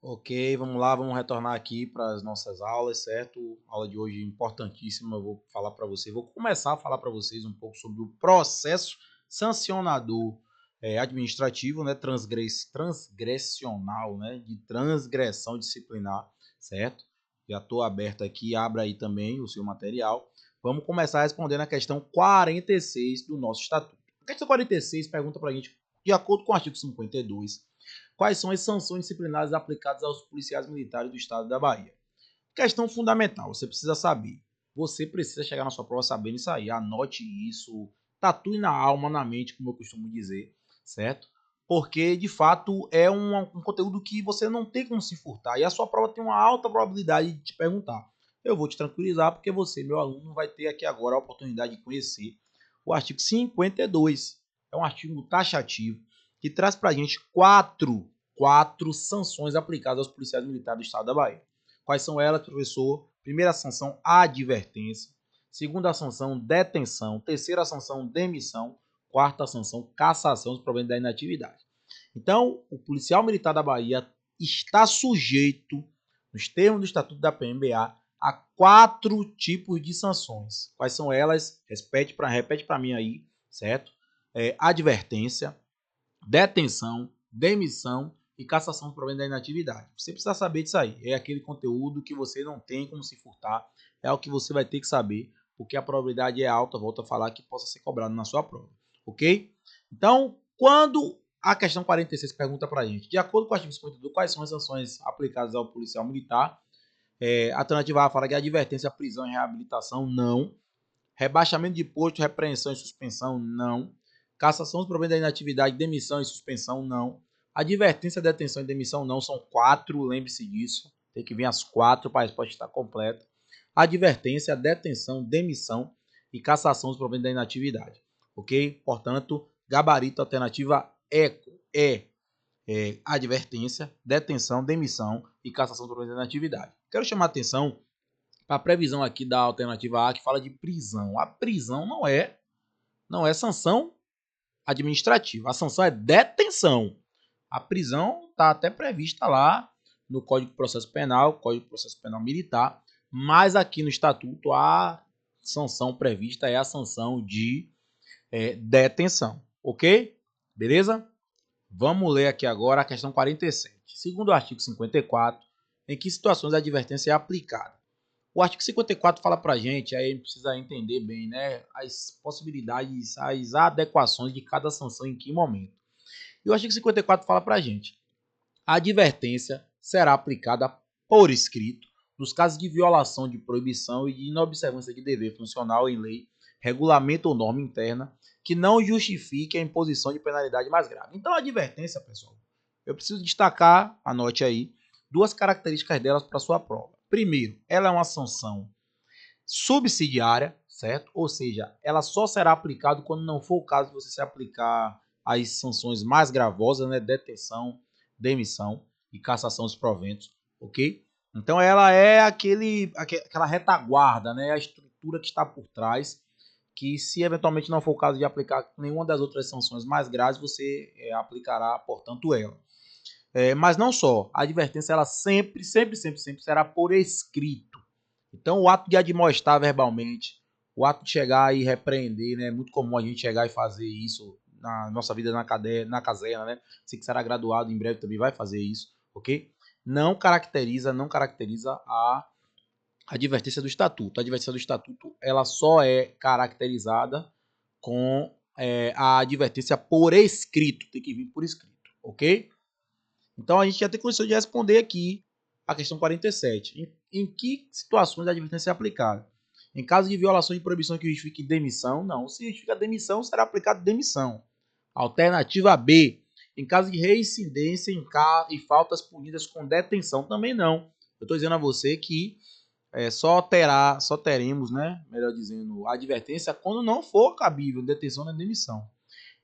Ok, vamos lá, vamos retornar aqui para as nossas aulas, certo? Aula de hoje importantíssima, eu vou falar para vocês, vou começar a falar para vocês um pouco sobre o processo sancionador administrativo, né, transgressional, né, de transgressão disciplinar, certo? Já estou aberto aqui, abra aí também o seu material. Vamos começar respondendo a questão 46 do nosso estatuto. A questão 46 pergunta para a gente, de acordo com o artigo 52, quais são as sanções disciplinares aplicadas aos policiais militares do estado da Bahia? Questão fundamental, você precisa saber. Você precisa chegar na sua prova sabendo isso aí. Anote isso, tatue na alma, na mente, como eu costumo dizer, certo? Porque, de fato, é um conteúdo que você não tem como se furtar. E a sua prova tem uma alta probabilidade de te perguntar. Eu vou te tranquilizar, porque você, meu aluno, vai ter aqui agora a oportunidade de conhecer o artigo 52. É um artigo taxativo que traz para a gente quatro sanções aplicadas aos policiais militares do estado da Bahia. Quais são elas, professor? Primeira sanção, advertência. Segunda sanção, detenção. Terceira sanção, demissão. Quarta sanção, cassação dos proventos da inatividade. Então, o policial militar da Bahia está sujeito, nos termos do Estatuto da PMBA, a 4 tipos de sanções. Quais são elas? Repete para mim aí, certo? Advertência, detenção, demissão e cassação do provento da inatividade. Você precisa saber disso aí. É aquele conteúdo que você não tem como se furtar. É o que você vai ter que saber, porque a probabilidade é alta, volto a falar, que possa ser cobrado na sua prova. Ok? Então, quando a questão 46 pergunta para a gente, de acordo com o artigo 52, quais são as sanções aplicadas ao policial militar? A alternativa A fala que advertência, prisão e reabilitação, não. Rebaixamento de posto, repreensão e suspensão, não. Cassação dos proventos da inatividade, demissão e suspensão, não. Advertência, detenção e demissão, não. São 4, lembre-se disso. Tem que vir as 4 para a resposta estar completa. Advertência, detenção, demissão e cassação dos proventos da inatividade. Ok? Portanto, gabarito alternativa é advertência, detenção, demissão e cassação dos proventos da inatividade. Quero chamar a atenção para a previsão aqui da alternativa A, que fala de prisão. A prisão não é sanção administrativa, a sanção é detenção. A prisão está até prevista lá no Código de Processo Penal, Código de Processo Penal Militar, mas aqui no Estatuto a sanção prevista é a sanção de detenção, ok? Beleza? Vamos ler aqui agora a questão 47. Segundo o artigo 54, em que situações a advertência é aplicada? O artigo 54 fala para a gente, aí a gente precisa entender bem, né, as possibilidades, as adequações de cada sanção em que momento. E o artigo 54 fala para a gente, a advertência será aplicada por escrito nos casos de violação de proibição e de inobservância de dever funcional em lei, regulamento ou norma interna que não justifique a imposição de penalidade mais grave. Então, a advertência, pessoal, eu preciso destacar, anote aí, duas características delas para sua prova. Primeiro, ela é uma sanção subsidiária, certo? Ou seja, ela só será aplicada quando não for o caso de você se aplicar as sanções mais gravosas, né? Detenção, demissão e cassação dos proventos, ok? Então ela é aquela retaguarda, né? A estrutura que está por trás, que se eventualmente não for o caso de aplicar nenhuma das outras sanções mais graves, você aplicará, portanto, ela. Mas não só, a advertência ela sempre será por escrito. Então, o ato de admoestar verbalmente, o ato de chegar e repreender, né? É muito comum a gente chegar e fazer isso na nossa vida na caserna, né? Você que será graduado em breve também vai fazer isso, ok? Não caracteriza a advertência do estatuto. A advertência do estatuto ela só é caracterizada com a advertência por escrito, tem que vir por escrito, ok? Então a gente já tem condição de responder aqui a questão 47. Em que situações a advertência é aplicada? Em caso de violação de proibição que justifique demissão, não. Se justifica demissão, será aplicada demissão. Alternativa B. Em caso de reincidência e faltas punidas com detenção, também não. Eu estou dizendo a você que só teremos, né, melhor dizendo, advertência quando não for cabível detenção nem demissão.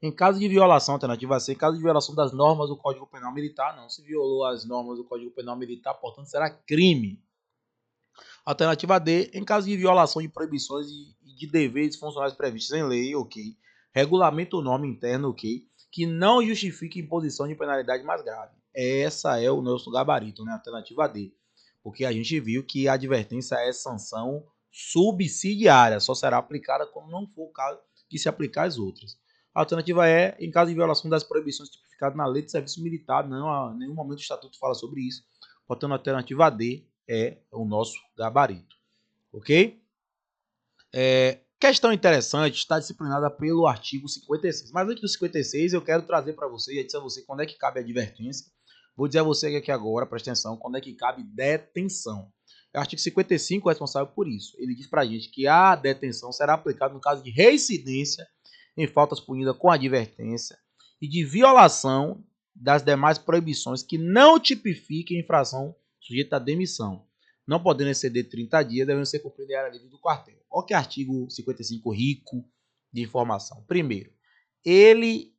Em caso de violação, alternativa C, em caso de violação das normas do Código Penal Militar, não. Se violou as normas do Código Penal Militar, portanto, será crime. Alternativa D, em caso de violação de proibições e de deveres funcionais previstos em lei, ok. Regulamento ou norma interna, ok. Que não justifique imposição de penalidade mais grave. essa é o nosso gabarito, né? Alternativa D. Porque a gente viu que a advertência é sanção subsidiária, só será aplicada quando não for o caso de se aplicar as outras. A alternativa é, em caso de violação das proibições tipificadas na Lei de Serviço Militar, não, em nenhum momento o Estatuto fala sobre isso. Portanto, a alternativa D é o nosso gabarito. Ok? Questão interessante, está disciplinada pelo artigo 56. Mas antes do 56, eu quero trazer para você, e dizer a você quando é que cabe a advertência. Vou dizer a você aqui agora, presta atenção, quando é que cabe detenção. O artigo 55 é responsável por isso. Ele diz para a gente que a detenção será aplicada no caso de reincidência em faltas punidas com advertência e de violação das demais proibições que não tipifiquem infração sujeita à demissão, não podendo exceder 30 dias, devendo ser cumprido em área livre do quartel. Olha que artigo 55 rico de informação. Primeiro, ele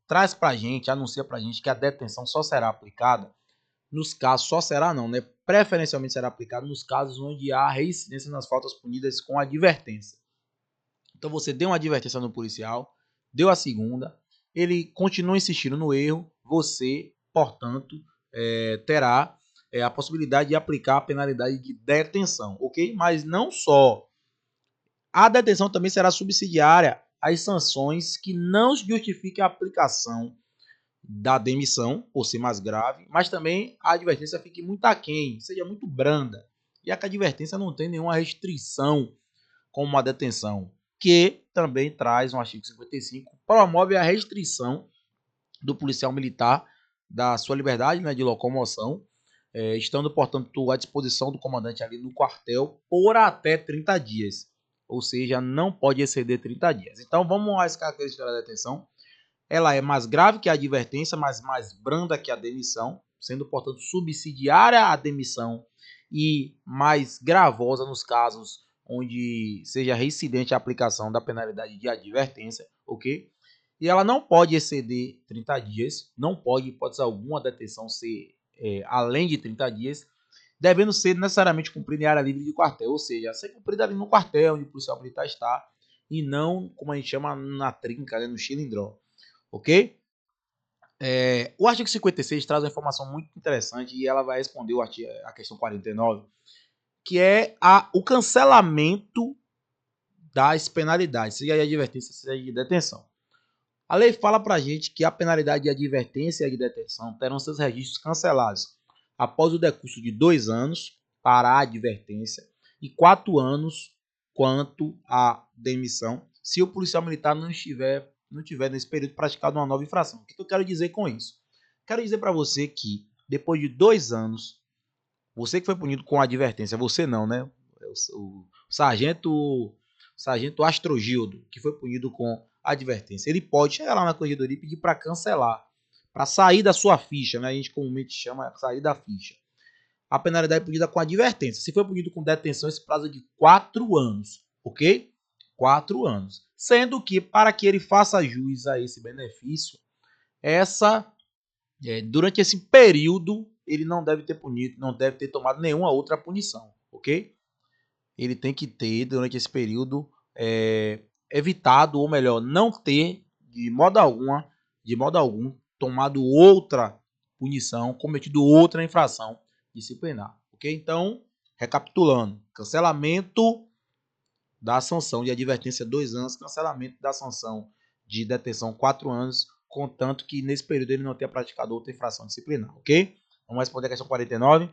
traz para a gente, anuncia para a gente que a detenção só será aplicada nos casos, só será não, né? Preferencialmente será aplicada nos casos onde há reincidência nas faltas punidas com advertência. Então você deu uma advertência no policial, deu a segunda, ele continua insistindo no erro, você, portanto, terá a possibilidade de aplicar a penalidade de detenção, ok? Mas não só. A detenção também será subsidiária às sanções que não justifiquem a aplicação da demissão, por ser mais grave, mas também a advertência fique muito aquém, seja muito branda. E a advertência não tem nenhuma restrição como uma detenção, que também traz no artigo 55, promove a restrição do policial militar da sua liberdade, né, de locomoção, estando, portanto, à disposição do comandante ali no quartel por até 30 dias. Ou seja, não pode exceder 30 dias. Então, vamos às características da detenção. Ela é mais grave que a advertência, mas mais branda que a demissão, sendo, portanto, subsidiária à demissão e mais gravosa nos casos onde seja reincidente a aplicação da penalidade de advertência, ok? E ela não pode exceder 30 dias, não pode, em hipótese alguma, a detenção ser além de 30 dias, devendo ser necessariamente cumprida em área livre de quartel, ou seja, ser cumprida ali no quartel onde o policial militar está, e não, como a gente chama, na trinca, né, no chilindró, ok? O artigo 56 traz uma informação muito interessante e ela vai responder a questão 49, que é o cancelamento das penalidades, seja de advertência, seja de detenção. A lei fala para a gente que a penalidade de advertência e de detenção terão seus registros cancelados após o decurso de 2 anos para a advertência e 4 anos quanto à demissão, se o policial militar não tiver nesse período praticado uma nova infração. O que eu quero dizer com isso? Quero dizer para você que depois de 2 anos, você que foi punido com advertência, você não, né? O sargento Astrogildo, que foi punido com advertência, ele pode chegar lá na corregedoria e pedir para cancelar, para sair da sua ficha, né? A gente comumente chama sair da ficha. A penalidade é punida com advertência. Se for punido com detenção, esse prazo é de 4 anos, ok? 4 anos. Sendo que, para que ele faça jus a esse benefício, durante esse período, ele não deve ter punido, não deve ter tomado nenhuma outra punição, ok? Ele tem que ter, durante esse período, evitado, ou melhor, não ter, de modo algum, tomado outra punição, cometido outra infração disciplinar, ok? Então, recapitulando, cancelamento da sanção de advertência 2 anos, cancelamento da sanção de detenção 4 anos, contanto que nesse período ele não tenha praticado outra infração disciplinar, ok? Vamos responder a questão 49.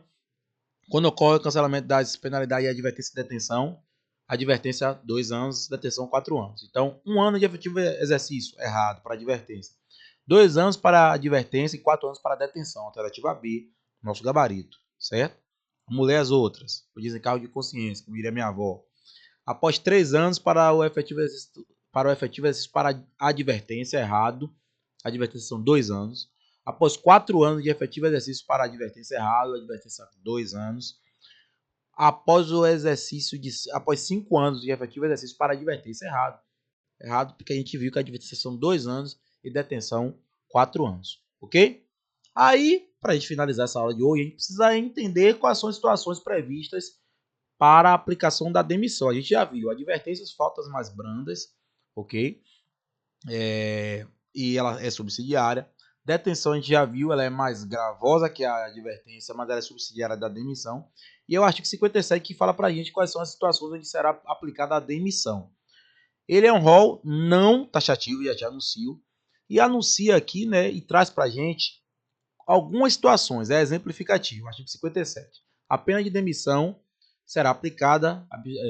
Quando ocorre o cancelamento das penalidades e advertência de detenção, advertência 2 anos, detenção 4 anos. Então, 1 ano de efetivo exercício, errado, para advertência. 2 anos para advertência e 4 anos para detenção. Alternativa B, nosso gabarito, certo? Vamos ler as outras. O desencargo de consciência, como diria minha avó. Após 3 anos para o efetivo exercício para advertência, errado. Advertência são 2 anos. Após 4 anos de efetivo exercício para advertência, errado. Advertência 2 anos. Após 5 anos de efetivo exercício para advertência, errado. Errado porque a gente viu que a advertência são 2 anos e detenção 4 anos. Ok? Aí, para a gente finalizar essa aula de hoje, a gente precisa entender quais são as situações previstas para a aplicação da demissão. A gente já viu advertências, faltas mais brandas, ok? E ela é subsidiária. Detenção a gente já viu, ela é mais gravosa que a advertência, mas ela é subsidiária da demissão. E é o artigo 57 que fala pra gente quais são as situações onde será aplicada a demissão. Ele é um rol não taxativo, já te anuncio, e anuncia aqui, né, e traz pra gente algumas situações, é exemplificativo, artigo 57. A pena de demissão será aplicada,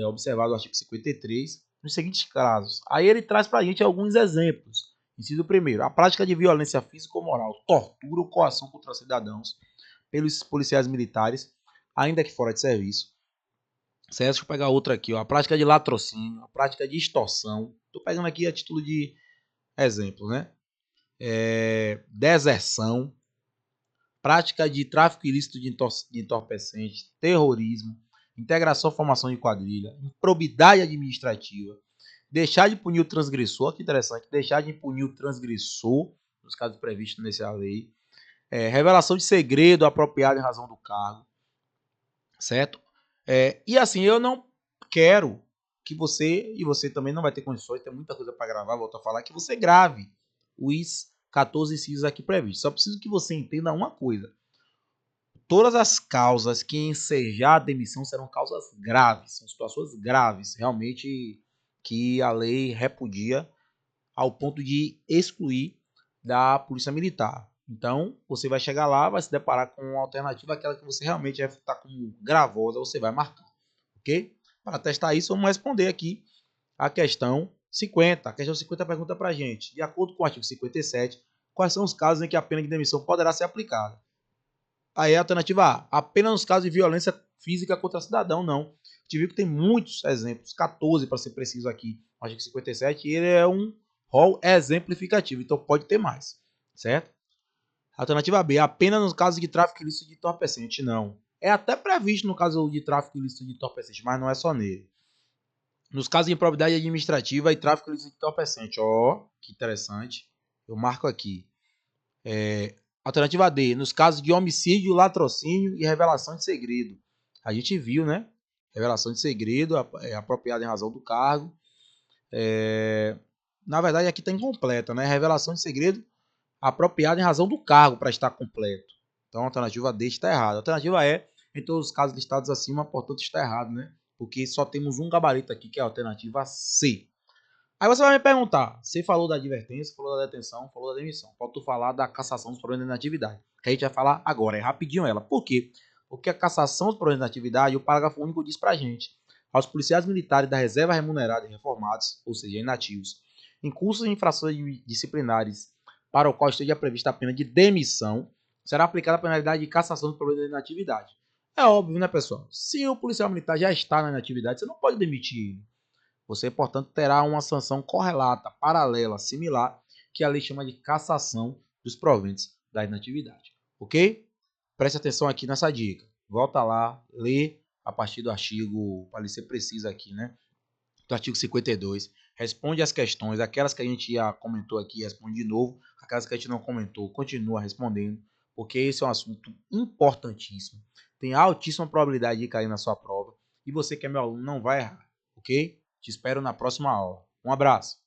observado o artigo 53, nos seguintes casos. Aí ele traz para a gente alguns exemplos. Inciso primeiro, a prática de violência física ou moral, tortura ou coação contra cidadãos pelos policiais militares, ainda que fora de serviço. Certo? Deixa eu pegar outra aqui, ó. A prática de latrocínio, a prática de extorsão. Estou pegando aqui a título de exemplo, né? Deserção, prática de tráfico ilícito de entorpecentes, terrorismo, integração ou formação de quadrilha, improbidade administrativa, deixar de punir o transgressor, que interessante, deixar de punir o transgressor, nos casos previstos nessa lei, revelação de segredo apropriado em razão do cargo, certo? E assim, eu não quero que você, e você também não vai ter condições, tem muita coisa para gravar, volto a falar, que você grave os 14 incisos aqui previstos. Só preciso que você entenda uma coisa. Todas as causas que ensejar a demissão serão causas graves, são situações graves, realmente, que a lei repudia ao ponto de excluir da polícia militar. Então, você vai chegar lá, vai se deparar com uma alternativa, aquela que você realmente vai estar como gravosa, você vai marcar, ok? Para testar isso, vamos responder aqui a questão 50. A questão 50 pergunta para a gente, de acordo com o artigo 57, quais são os casos em que a pena de demissão poderá ser aplicada? Aí a alternativa A, apenas nos casos de violência física contra cidadão, não. A gente viu que tem muitos exemplos, 14 para ser preciso aqui, no artigo 57, e ele é um rol exemplificativo, então pode ter mais, certo? Alternativa B, apenas nos casos de tráfico ilícito de entorpecente, não. É até previsto no caso de tráfico ilícito de entorpecente, mas não é só nele. Nos casos de improbidade administrativa e tráfico ilícito de entorpecente, ó, que interessante, eu marco aqui. Alternativa D, nos casos de homicídio, latrocínio e revelação de segredo. A gente viu, né? Revelação de segredo apropriada em razão do cargo. Na verdade, aqui está incompleta, né? Revelação de segredo apropriada em razão do cargo para estar completo. Então, a alternativa D está errada. A alternativa E, em todos os casos listados acima, portanto, está errado, né? Porque só temos um gabarito aqui, que é a alternativa C. Aí você vai me perguntar, você falou da advertência, falou da detenção, falou da demissão. Falta falar da cassação dos problemas de inatividade. Que a gente vai falar agora, é rapidinho ela. Por quê? Porque a cassação dos problemas de inatividade, o parágrafo único diz pra gente: aos policiais militares da reserva remunerada e reformados, ou seja, inativos, em cursos de infrações disciplinares para o qual esteja prevista a pena de demissão, será aplicada a penalidade de cassação dos problemas de inatividade. É óbvio, né, pessoal? Se o policial militar já está na inatividade, você não pode demitir ele. Você, portanto, terá uma sanção correlata, paralela, similar, que a lei chama de cassação dos proventos da inatividade. Ok? Preste atenção aqui nessa dica. Volta lá, lê a partir do artigo, para ele ser preciso aqui, né? Do artigo 52. Responde as questões, aquelas que a gente já comentou aqui, responde de novo. Aquelas que a gente não comentou, continua respondendo, porque esse é um assunto importantíssimo. Tem altíssima probabilidade de cair na sua prova. E você que é meu aluno não vai errar, ok? Te espero na próxima aula. Um abraço.